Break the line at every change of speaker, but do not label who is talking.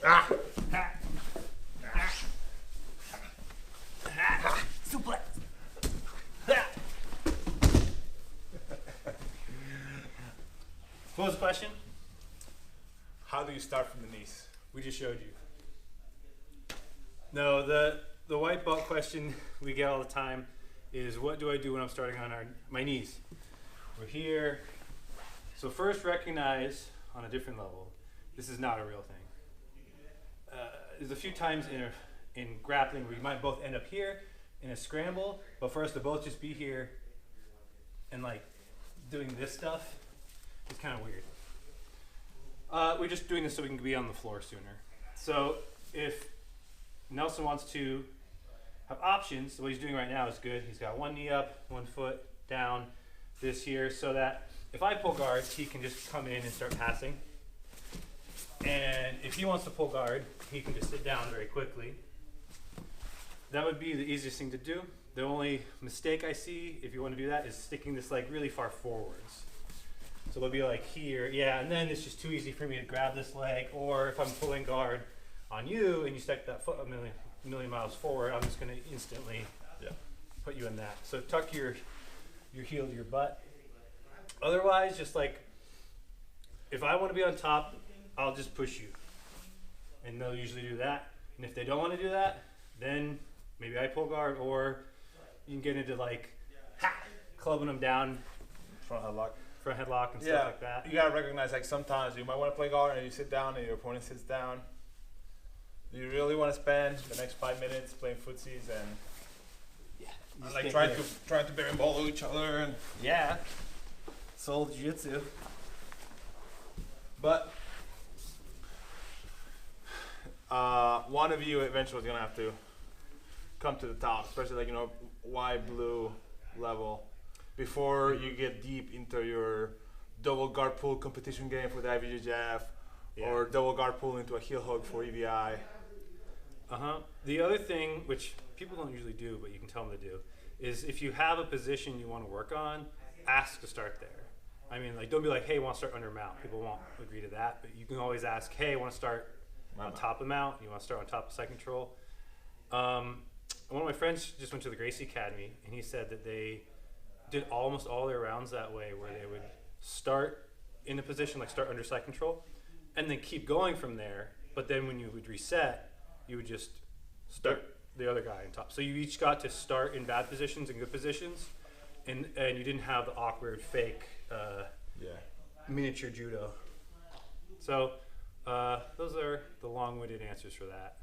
Ah.
Suplex. What was the question?
How do you start from the knees?
We just showed you. No, the white belt question we get all the time is, what do I do when I'm starting on my knees? We're here. So first, recognize on a different level, this is not a real thing. There's a few times in grappling where you might both end up here in a scramble, but for us to both just be here and like doing this stuff is kind of weird. We're just doing this so we can be on the floor sooner. So if Nelson wants to have options, what he's doing right now is good. He's got one knee up, 1 foot down, this here, so that if I pull guard, he can just come in and start passing. And if he wants to pull guard, he can just sit down very quickly. That would be the easiest thing to do. The only mistake I see, if you want to do that, is sticking this like really far forwards. So it'll be like here, yeah, and then it's just too easy for me to grab this leg, or if I'm pulling guard on you and you stick that foot a million miles forward, I'm just gonna instantly put you in that. So tuck your heel to your butt. Otherwise, just like, if I want to be on top, I'll just push you. And they'll usually do that. And if they don't want to do that, then maybe I pull guard, or you can get into like clubbing them down.
Front headlock.
Front headlock and stuff like that.
You gotta recognize, like, sometimes you might want to play guard and you sit down and your opponent sits down. Do you really want to spend the next 5 minutes playing footsies and like trying to berimbolo each other? And
Soul jiu-jitsu.
But one of you eventually is gonna have to come to the top, especially like, white, blue level, before you get deep into your double guard pull competition game for the IBJJF, or double guard pull into a heel hook for EVI.
The other thing, which people don't usually do, but you can tell them to do, is if you have a position you want to work on, ask to start there. I mean, like, don't be like, hey, I want to start under mount. People won't agree to that, but you can always ask, hey, I want to start on top of mount. You want to start on top of side control. One of my friends just went to the Gracie Academy, and he said that they did almost all their rounds that way, where they would start in a position, like start under side control, and then keep going from there. But then when you would reset, you would just start the other guy on top. So you each got to start in bad positions and good positions, and you didn't have the awkward fake miniature judo. So those are the long-winded answers for that.